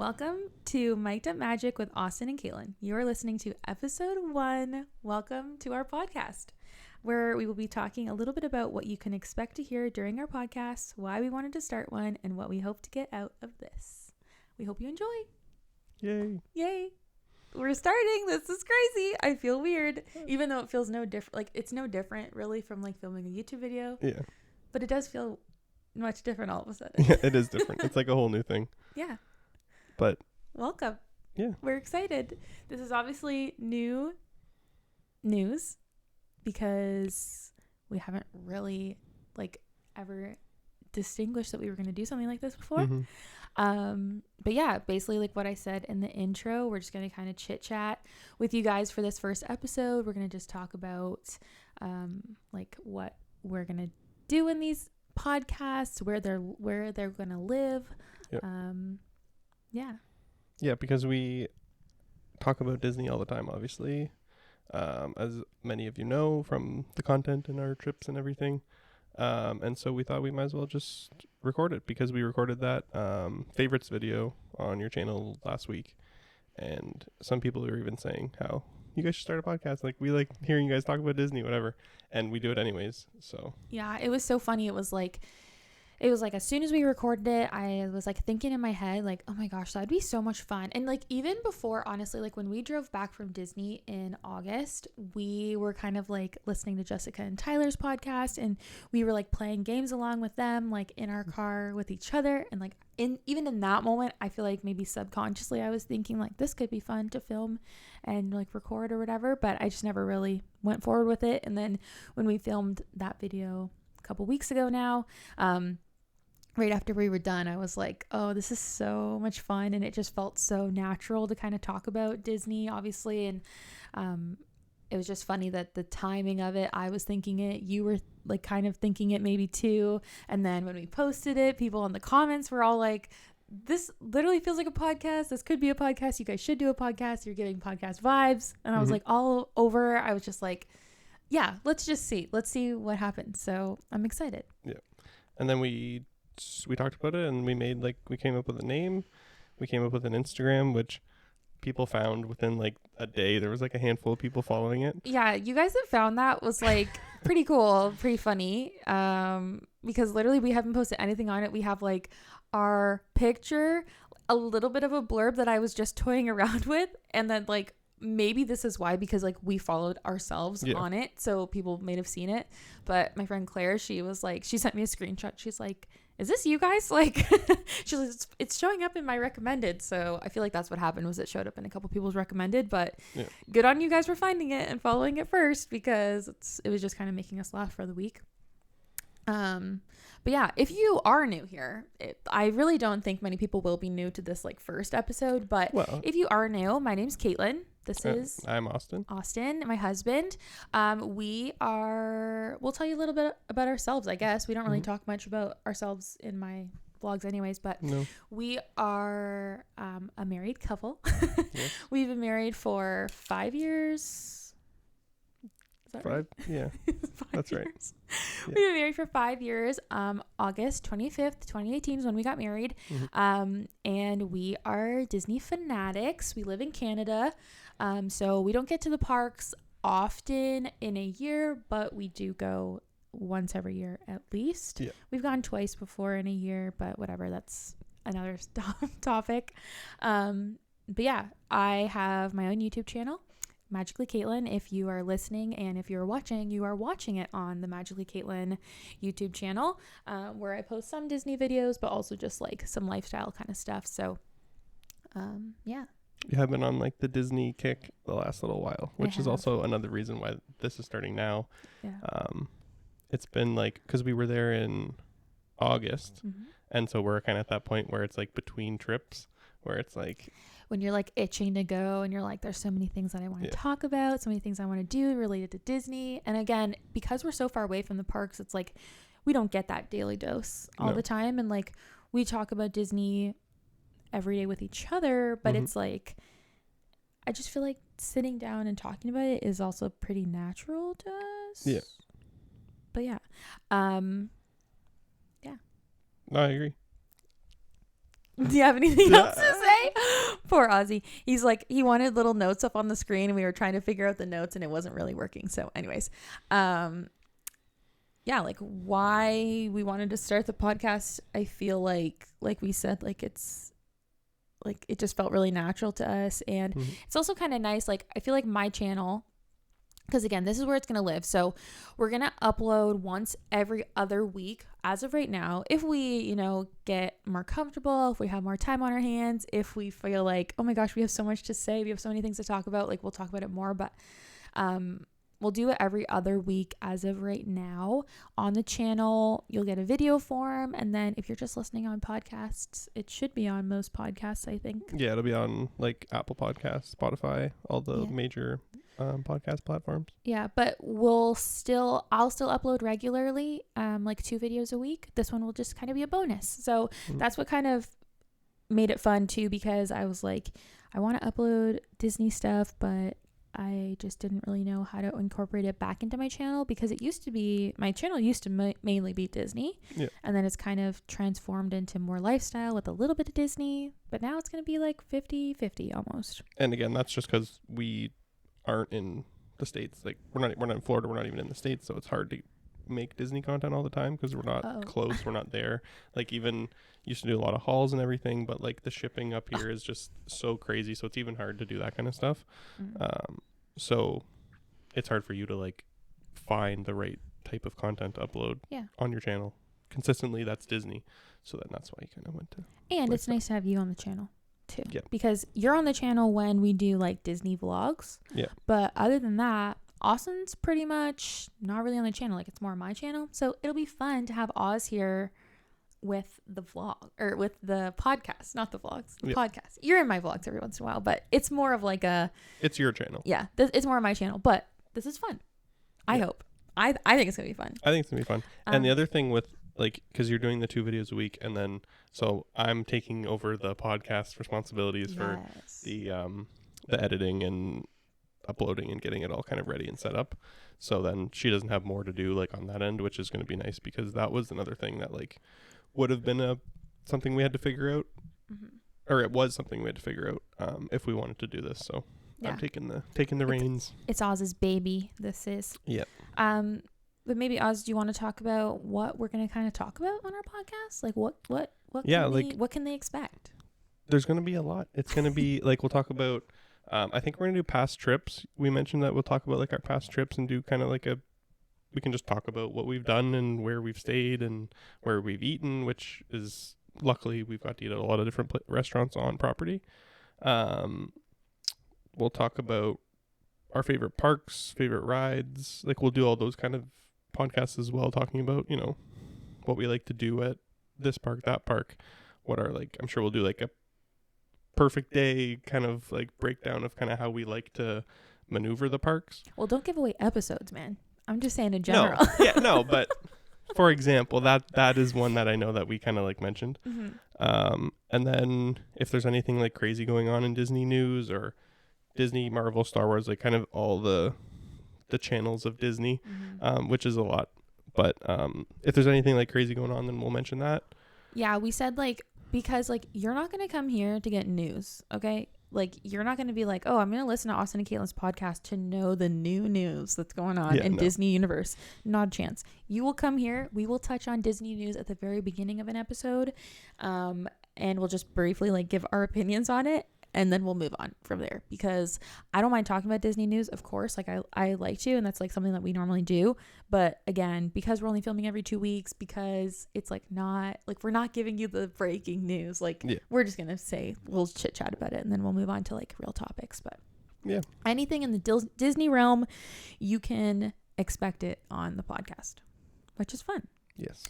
Welcome to Mic'd Up Magic with Austin and Katelyn. You are listening to episode 1. Welcome to our podcast, where we will be talking a little bit about what you can expect to hear during our podcast, why we wanted to start one, and what we hope to get out of this. We hope you enjoy. Yay. Yay. We're starting. This is crazy. I feel weird, even though it feels no different. Like, it's no different really from like filming a YouTube video. Yeah. But it does feel much different all of a sudden. Yeah, it is different. It's like a whole new thing. Yeah. But welcome. Yeah. We're excited. This is obviously new news because we haven't really like ever distinguished that we were going to do something like this before. But yeah, basically like what I said in the intro, we're just going to kind of chit chat with you guys for this first episode. We're going to just talk about like what we're going to do in these podcasts, where they're going to live. Yep. Yeah, because we talk about Disney all the time, obviously, as many of you know from the content and our trips and everything. And so we thought we might as well just record it, because we recorded that favorites video on your channel last week. And some people are even saying how you guys should start a podcast. Like, we like hearing you guys talk about Disney, whatever. And we do it anyways. So yeah, it was so funny. It was like as soon as we recorded it, I was like thinking in my head, like, oh my gosh, that'd be so much fun. And like, even before, honestly, like when we drove back from Disney in August, we were kind of like listening to Jessica and Tyler's podcast, and we were like playing games along with them, like in our car with each other. And like even in that moment, I feel like maybe subconsciously I was thinking like this could be fun to film and like record or whatever, but I just never really went forward with it. And then when we filmed that video a couple weeks ago now, right after we were done, I was like, oh, this is so much fun. And it just felt so natural to kind of talk about Disney, obviously. And it was just funny that the timing of it, I was thinking it, you were like kind of thinking it maybe too. And then when we posted it, people in the comments were all like, this literally feels like a podcast. This could be a podcast. You guys should do a podcast. You're giving podcast vibes. And I was like all over. I was just like, yeah, let's see what happens. So I'm excited. Yeah. And then we talked about it, and we came up with a name. We came up with an Instagram, which people found within like a day. There was like a handful of people following it. Yeah, you guys have found that was like pretty cool, pretty funny. Because literally we haven't posted anything on it. We have like our picture, a little bit of a blurb that I was just toying around with, and then like maybe this is why, because like we followed ourselves on it, so people may have seen it. But my friend Claire, she sent me a screenshot. She's like, is this you guys? Like, she's like, it's showing up in my recommended. So I feel like that's what happened, was it showed up in a couple people's recommended. But good on you guys for finding it and following it first, because it was just kind of making us laugh for the week. But yeah, if you are new here, I really don't think many people will be new to this like first episode. But if you are new, my name's Katelyn. I'm Austin, my husband. We'll tell you a little bit about ourselves, I guess. We don't really talk much about ourselves in my vlogs anyways, but we are a married couple. Yes. We've been married for 5 years. Is that right? Yeah. That's right. Yeah. We've been married for 5 years. August 25th, 2018 is when we got married. And we are Disney fanatics. We live in Canada. So we don't get to the parks often in a year, but we do go once every year at least. Yeah. We've gone twice before in a year, but whatever, that's another topic. But yeah, I have my own YouTube channel, MagicallyKatelyn. If you are listening, and if you're watching, you are watching it on the MagicallyKatelyn YouTube channel, where I post some Disney videos, but also just like some lifestyle kind of stuff. So yeah. You have been on like the Disney kick the last little while, which is also another reason why this is starting now. Yeah. It's been like, because we were there in August, and so we're kind of at that point where it's like between trips, where it's like when you're like itching to go, and you're like, there's so many things that I want to talk about, so many things I want to do related to Disney. And again, because we're so far away from the parks, it's like we don't get that daily dose all the time. And like we talk about Disney every day with each other, but it's like, I just feel like sitting down and talking about it is also pretty natural to us. Yeah. But yeah. No, I agree. Do you have anything else to say? Poor Ozzy. He's like, he wanted little notes up on the screen and we were trying to figure out the notes and it wasn't really working. So anyways, yeah, like why we wanted to start the podcast. I feel like we said, like it's like, it just felt really natural to us. And it's also kind of nice. Like, I feel like my channel, because again, this is where it's going to live. So we're going to upload once every other week as of right now. If we, get more comfortable, if we have more time on our hands, if we feel like, oh my gosh, we have so much to say, we have so many things to talk about, like we'll talk about it more. But we'll do it every other week as of right now. On the channel, you'll get a video form. And then if you're just listening on podcasts, it should be on most podcasts, I think. Yeah, it'll be on like Apple Podcasts, Spotify, all the major podcast platforms. Yeah, but I'll still upload regularly, like 2 videos a week. This one will just kind of be a bonus. So that's what kind of made it fun too, because I was like, I want to upload Disney stuff, but I just didn't really know how to incorporate it back into my channel, because my channel used to mainly be Disney. Yeah. And then it's kind of transformed into more lifestyle with a little bit of Disney, but now it's going to be like 50-50 almost. And again, that's just because we aren't in the States. Like we're not in Florida, we're not even in the States, so it's hard to make Disney content all the time because we're not close, we're not there. Like even used to do a lot of hauls and everything, but like the shipping up here is just so crazy, so it's even hard to do that kind of stuff. So it's hard for you to like find the right type of content to upload on your channel consistently. That's Disney, so then that's why you kind of went to. And it's nice to have you on the channel too, because you're on the channel when we do like Disney vlogs, but other than that, Austin's pretty much not really on the channel. Like it's more my channel, so it'll be fun to have Oz here with the vlog, or with the podcast, not the vlogs, the podcast. You're in my vlogs every once in a while, but it's more of like it's your channel. It's more of my channel, but this is fun. I hope. I think it's gonna be fun. I think it's gonna be fun. And the other thing with like, because you're doing the 2 videos a week, and then so I'm taking over the podcast responsibilities for the editing and uploading and getting it all kind of ready and set up. So then she doesn't have more to do like on that end, which is going to be nice, because that was another thing that like would have been something we had to figure out, or it was something we had to figure out if we wanted to do this. So I'm taking the reins. It's Oz's baby. This is. But maybe Oz, do you want to talk about what we're going to kind of talk about on our podcast? Like what can they expect? There's going to be a lot. It's going to be like, we'll talk about, I think we're going to do past trips. We mentioned that we'll talk about like our past trips and do kind of like we can just talk about what we've done and where we've stayed and where we've eaten, which is luckily we've got to eat at a lot of different restaurants on property. We'll talk about our favorite parks, favorite rides. Like we'll do all those kind of podcasts as well, talking about, what we like to do at this park, that park, what are like, I'm sure we'll do like a perfect day kind of like breakdown of kind of how we like to maneuver the parks. Well, don't give away episodes, man. I'm just saying in general. But for example, that is one that I know that we kind of like mentioned. And then if there's anything like crazy going on in Disney news or Disney, Marvel, Star Wars, like kind of all the channels of Disney, which is a lot. But if there's anything like crazy going on, then we'll mention that. Yeah, we said like, because like you're not going to come here to get news, okay? Like you're not going to be like, oh, I'm going to listen to Austin and Katelyn's podcast to know the new news that's going on in Disney universe. Not a chance. You will come here. We will touch on Disney news at the very beginning of an episode. And we'll just briefly like give our opinions on it. And then we'll move on from there, because I don't mind talking about Disney news, of course. Like I like to, and that's like something that we normally do. But again, because we're only filming every 2 weeks, because it's like not like we're not giving you the breaking news. Like we're just going to say we'll chit chat about it, and then we'll move on to like real topics. But anything in the Disney realm, you can expect it on the podcast, which is fun. Yes.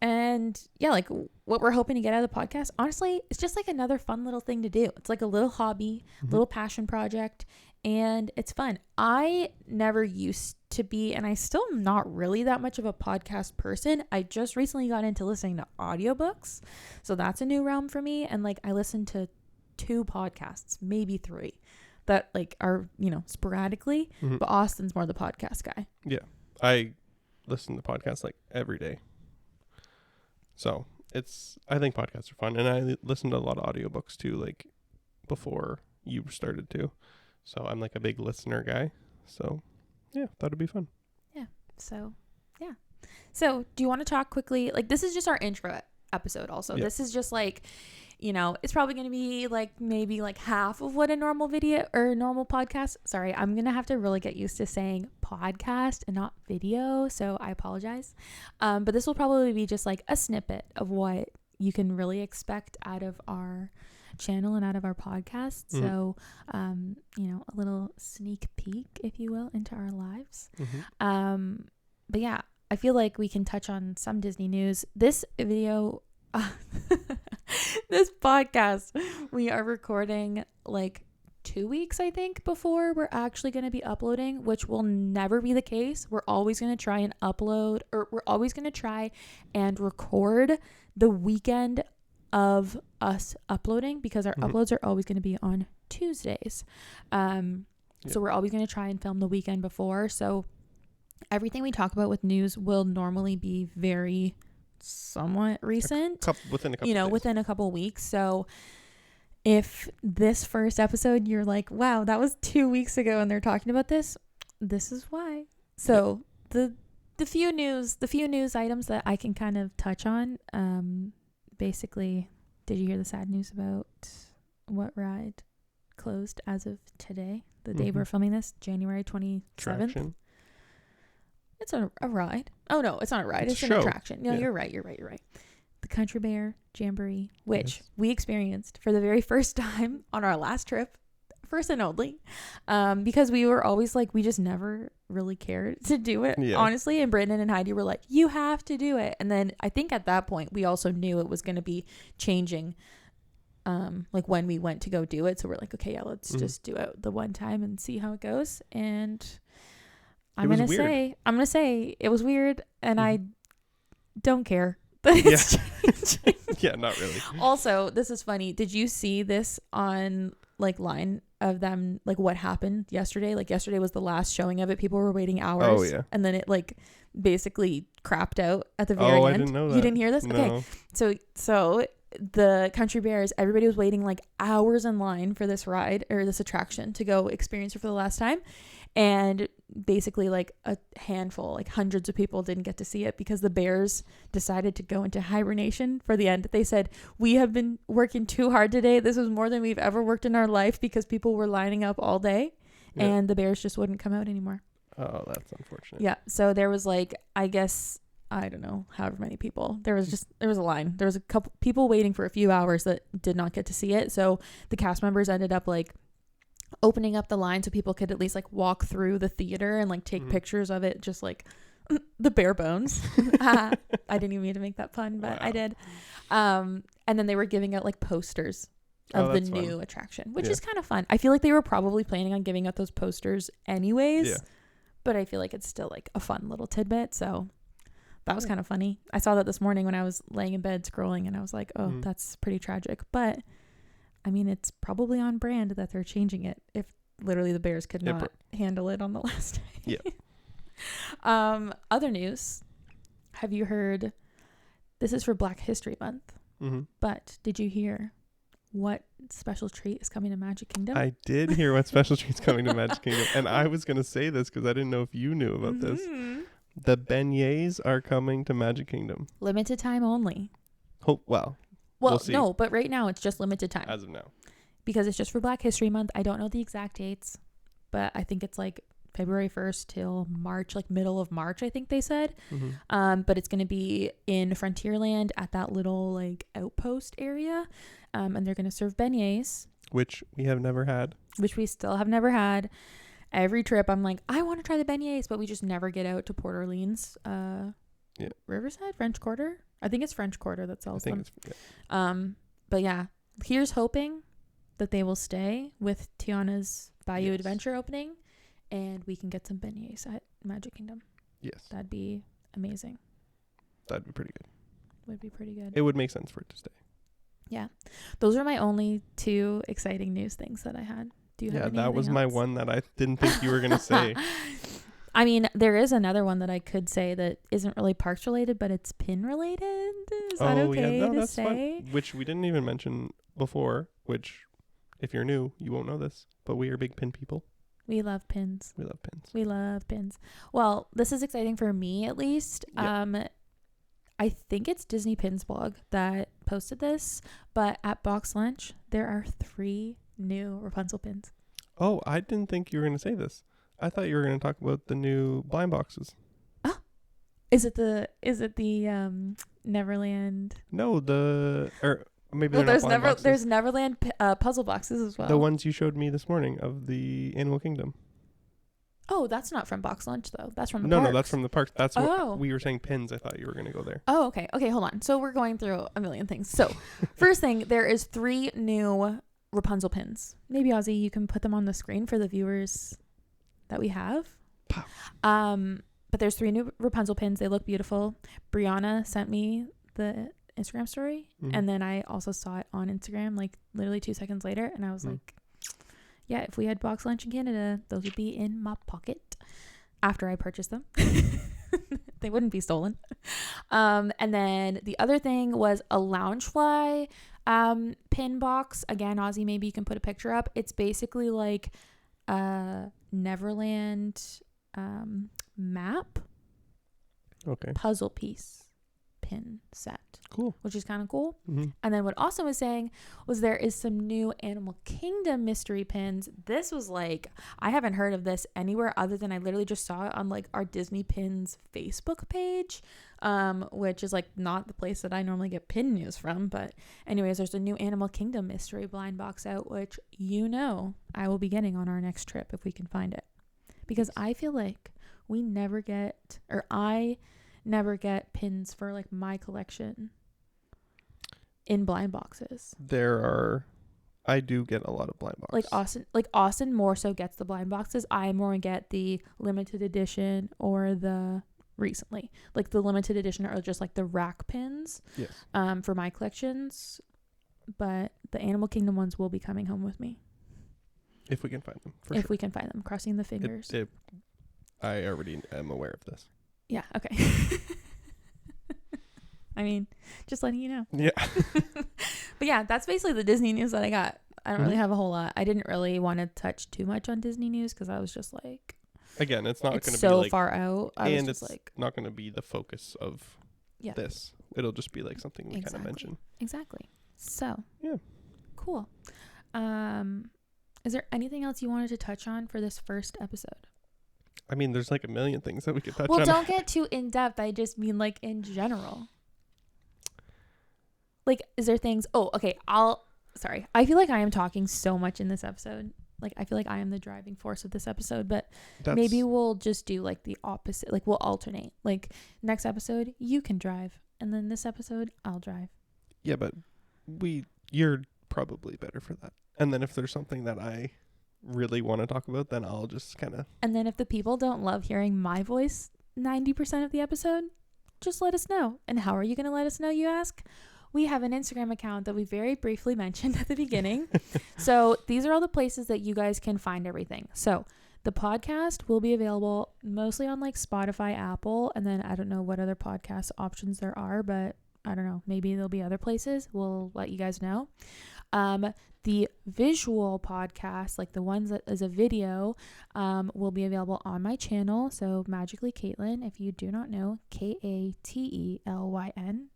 And like what we're hoping to get out of the podcast, honestly, it's just like another fun little thing to do. It's like a little hobby, little passion project, and it's fun. I never used to be, and I still am not really that much of a podcast person. I just recently got into listening to audiobooks. So that's a new realm for me. And like I listen to 2 podcasts, maybe 3 that like are, sporadically, but Austin's more the podcast guy. Yeah. I listen to podcasts like every day. So I think podcasts are fun, and I listen to a lot of audiobooks too. Like before you started to. So I'm like a big listener guy. So yeah, thought it'd be fun. Yeah. So yeah. So do you want to talk quickly? Like, this is just our intro episode also. This is just like, you know, it's probably going to be like maybe like half of what a normal video or normal podcast. Sorry, I'm going to have to really get used to saying podcast and not video. So I apologize. But this will probably be just like a snippet of what you can really expect out of our channel and out of our podcast. So, you know, a little sneak peek, if you will, into our lives. But yeah, I feel like we can touch on some Disney news. This video, this podcast, we are recording like 2 weeks, I think, before we're actually going to be uploading, which will never be the case. We're always going to try and upload, or we're always going to try and record the weekend of us uploading, because our uploads are always going to be on Tuesdays. So we're always going to try and film the weekend before. So everything we talk about with news will normally be very somewhat recent, within a couple weeks. So if this first episode you're like, wow, that was 2 weeks ago and they're talking about this is why. So the few news items that I can kind of touch on, basically, did you hear the sad news about what ride closed as of today, the day we're filming this, January 27th? Traction. It's a ride. Oh no, it's not a ride. It's an attraction. No, you're right. The Country Bear Jamboree, which we experienced for the very first time on our last trip, first and only, because we were always like, we just never really cared to do it, honestly. And Brandon and Heidi were like, you have to do it. And then I think at that point we also knew it was going to be changing, like when we went to go do it. So we're like, okay, yeah, let's just do it the one time and see how it goes. And I'm gonna say it was weird, and I don't care that it's changing. Yeah, not really. Also, this is funny. Did you see this on like line of them, like what happened yesterday? Like yesterday was the last showing of it. People were waiting hours. Oh yeah. And then it like basically crapped out at the very end. I didn't know that. You didn't hear this? No. Okay. So the Country Bears, everybody was waiting like hours in line for this ride or this attraction to go experience it for the last time. And basically like a handful, like hundreds of people didn't get to see it because the bears decided to go into hibernation for the end. They said, we have been working too hard today. This was more than we've ever worked in our life, because people were lining up all day and the bears just wouldn't come out anymore. Oh, that's unfortunate. Yeah. So there was like, I guess, I don't know, however many people. There was a line. There was a couple people waiting for a few hours that did not get to see it. So the cast members ended up like opening up the line so people could at least like walk through the theater and like take pictures of it, just like the bare bones. I didn't even mean to make that pun, but I did. And then they were giving out like posters of the new attraction, which is kind of fun. I feel like they were probably planning on giving out those posters anyways, but I feel like it's still like a fun little tidbit. So that was kind of funny. I saw that this morning when I was laying in bed scrolling, and I was like, oh, that's pretty tragic. But I mean, it's probably on brand that they're changing it if literally the Bears could not handle it on the last day. Yeah. Other news. Have you heard? This is for Black History Month. But did you hear what special treat is coming to Magic Kingdom? I did hear what special treat's coming to Magic Kingdom. And I was going to say this because I didn't know if you knew about this. The beignets are coming to Magic Kingdom. Limited time only. Oh, wow. Well, no, but right now it's just limited time. As of now. Because it's just for Black History Month. I don't know the exact dates, but I think it's like February 1st till March, like middle of March, I think they said. But it's going to be in Frontierland at that little like outpost area. And they're going to serve beignets. Which we have never had. Which we still have never had. Every trip I'm like, I want to try the beignets, but we just never get out to Port Orleans. Riverside? French Quarter? I think it's French Quarter that sells them. But yeah, here's hoping that they will stay with Tiana's Bayou Adventure opening, and we can get some beignets at Magic Kingdom. Yes. That'd be amazing. That'd be pretty good. Would be pretty good. It would make sense for it to stay. Yeah. Those are my only two exciting news things that I had. Do you have anything that was else? My one that I didn't think you were going to say. I mean, there is another one that I could say that isn't really parks related, but it's pin related. Is that okay to that's say? Fun. Which we didn't even mention before, which if you're new, you won't know this, but we are big pin people. We love pins. We love pins. We love pins. Well, this is exciting for me, at least. Yep. I think it's Disney Pins blog that posted this, but at Box Lunch, there are 3 new Rapunzel pins. Oh, I didn't think you were going to say this. I thought you were going to talk about the new blind boxes. Oh, is it the Neverland? No, maybe Well, they're not blind boxes. there's Neverland puzzle boxes as well. The ones you showed me this morning of the Animal Kingdom. Oh, that's not from Box Lunch though. That's from the No, parks. no, that's from the parks. That's what we were saying. Pins. I thought you were going to go there. Oh, okay. Okay, hold on. So we're going through a million things. So first thing, there is 3 new Rapunzel pins. Maybe Ozzy, you can put them on the screen for the viewers that we have. But there's 3 new Rapunzel pins. They look beautiful. Brianna sent me the Instagram story, and then I also saw it on Instagram like literally 2 seconds later, and I was like, yeah, if we had Box Lunch in Canada, those would be in my pocket after I purchased them. They wouldn't be stolen. And then the other thing was a Loungefly pin box. Again, Ozzy, maybe you can put a picture up. It's basically like a Neverland map puzzle piece pin set. Cool. Which is kind of cool. And then what Austin was saying was there is some new Animal Kingdom mystery pins. This was like, I haven't heard of this anywhere other than I literally just saw it on like our Disney Pins Facebook page, which is like not the place that I normally get pin news from. But anyways, there's a new Animal Kingdom mystery blind box out, which I will be getting on our next trip if we can find it. Because I feel like I never get pins for like my collection in blind boxes. I do get a lot of blind boxes. Like Austin more so gets the blind boxes. I more get the limited edition or the recently. Like the limited edition are just like the rack pins. Yes. For my collections. But the Animal Kingdom ones will be coming home with me. If we can find them. If we can find them. Crossing the fingers. I already am aware of this. Yeah, okay. I mean, just letting you know. Yeah. But yeah, that's basically the Disney news that I got. I don't really have a whole lot. I didn't really want to touch too much on Disney news because I was just like... Again, it's not going to be so like... far out. And it's not going to be the focus of this. It'll just be like something we kind of mention. Exactly. So. Yeah. Cool. Is there anything else you wanted to touch on for this first episode? I mean, there's like a million things that we could touch on. Well, don't get too in depth. I just mean like in general. Like, is there things? Oh, okay. Sorry. I feel like I am talking so much in this episode. Like, I feel like I am the driving force of this episode, but maybe we'll just do like the opposite. Like, we'll alternate. Like, next episode, you can drive. And then this episode, I'll drive. Yeah, but you're probably better for that. And then if there's something that I really want to talk about, then I'll just kind of... And then if the people don't love hearing my voice 90% of the episode, just let us know. And how are you going to let us know, you ask? We have an Instagram account that we very briefly mentioned at the beginning. So these are all the places that you guys can find everything. So the podcast will be available mostly on like Spotify, Apple, and then I don't know what other podcast options there are, but I don't know. Maybe there'll be other places. We'll let you guys know. The visual podcast, like the ones that is a video, will be available on my channel. So MagicallyKatelyn, if you do not know, Katelyn,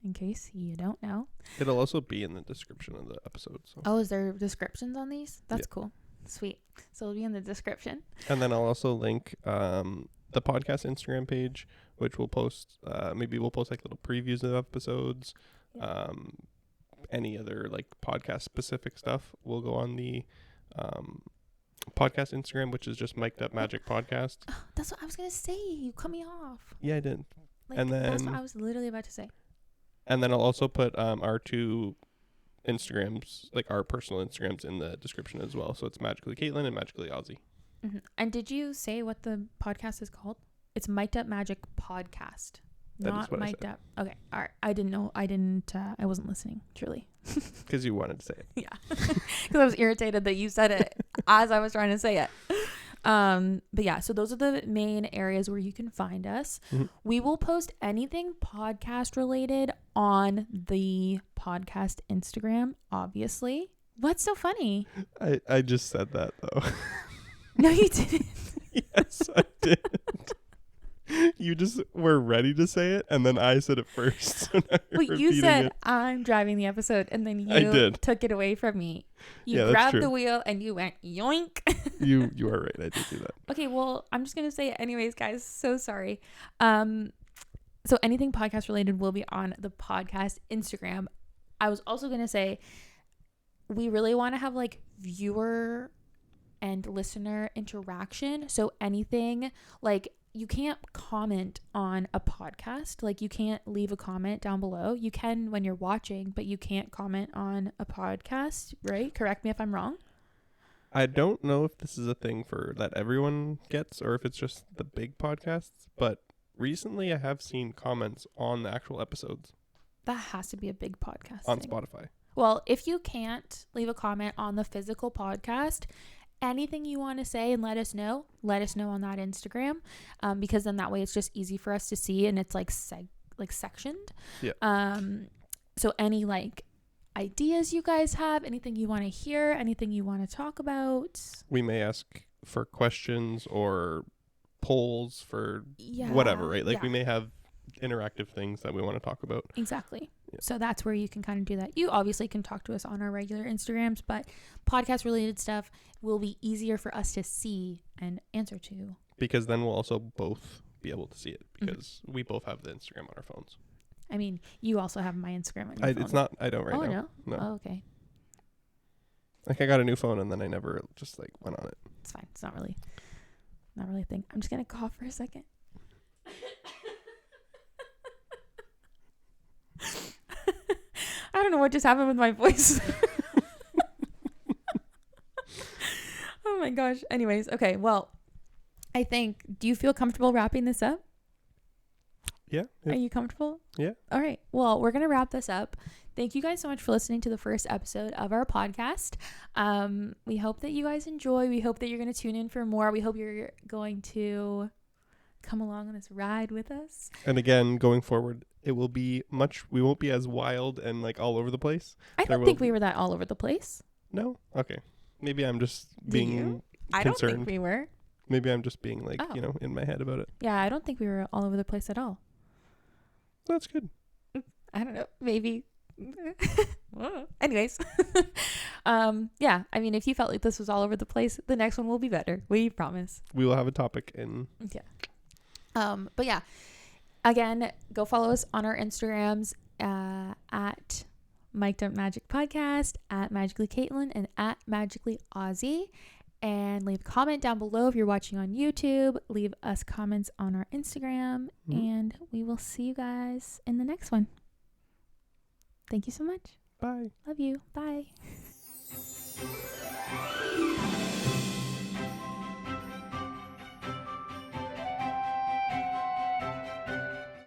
in case you don't know. It'll also be in the description of the episode. So. Oh, is there descriptions on these? That's cool. Sweet. So it'll be in the description. And then I'll also link the podcast Instagram page, which we'll post. Maybe we'll post like little previews of episodes. Yeah. Any other like podcast specific stuff will go on the podcast Instagram, which is just Mic'd Up Magic Podcast. Oh, that's what I was gonna say. You cut me off. Yeah, I did. Like, and then that's what I was literally about to say. And then I'll also put our 2 Instagrams, like our personal Instagrams, in the description as well. So it's MagicallyKatelyn and MagicallyOzzy. Mm-hmm. And did you say what the podcast is called? It's Mic'd Up Magic Podcast. That Not is what mic'd I said. up. Okay. All right. I didn't know. I wasn't listening, truly. Because you wanted to say it. Yeah. Because I was irritated that you said it as I was trying to say it. But yeah, so those are the main areas where you can find us. Mm-hmm. We will post anything podcast related on the podcast Instagram, obviously. What's so funny? I just said that though. No, you didn't. Yes, I did. You just were ready to say it, and then I said it first. So now you're Well, you said it. I'm driving the episode, and then I you did. took it away from me. You Yeah, that's grabbed true. the wheel and you went yoink. You are right. I did do that. Okay, well, I'm just gonna say it anyways, guys. So sorry. So anything podcast related will be on the podcast Instagram. I was also gonna say we really want to have like viewer and listener interaction. So anything like you can't comment on a podcast. Like you can't leave a comment down below. You can when you're watching, but you can't comment on a podcast, right? Correct me if I'm wrong. I don't know if this is a thing for that everyone gets or if it's just the big podcasts, but recently I have seen comments on the actual episodes. That has to be a big podcast on thing. Spotify. Well, if you can't leave a comment on the physical podcast, anything you want to say and let us know on that Instagram, because then that way it's just easy for us to see and it's like sectioned. Yeah. So any like ideas you guys have, anything you want to hear, anything you want to talk about, we may ask for questions or polls for whatever, right? Like we may have interactive things that we want to talk about. Exactly. Yeah. So that's where you can kind of do that. You obviously can talk to us on our regular Instagrams, but podcast related stuff will be easier for us to see and answer to. Because then we'll also both be able to see it because we both have the Instagram on our phones. I mean, you also have my Instagram on your phone. It's not, I don't right now. No? Oh, okay. Like I got a new phone and then I never just like went on it. It's fine. It's not really a thing. I'm just going to cough for a second. I don't know what just happened with my voice. Oh my gosh. Anyways, okay. Well, I think, do you feel comfortable wrapping this up? Yeah. Are you comfortable? Yeah. All right. Well, we're going to wrap this up. Thank you guys so much for listening to the first episode of our podcast. We hope that you guys enjoy. We hope that you're going to tune in for more. We hope you're going to come along on this ride with us. And again, going forward, we won't be as wild and like all over the place. I don't think we were that all over the place. No? Okay. Maybe I'm just being concerned. I don't think we were. Maybe I'm just being like, in my head about it. Yeah, I don't think we were all over the place at all. That's good. I don't know. Maybe. Anyways. Yeah. I mean, if you felt like this was all over the place, the next one will be better. We promise. We will have a topic in. Yeah. But yeah. Again, go follow us on our Instagrams at Mic'd Up Magic Podcast, at MagicallyKatelyn, and at MagicallyAussie. And leave a comment down below if you're watching on YouTube. Leave us comments on our Instagram. And we will see you guys in the next one. Thank you so much. Bye. Love you. Bye.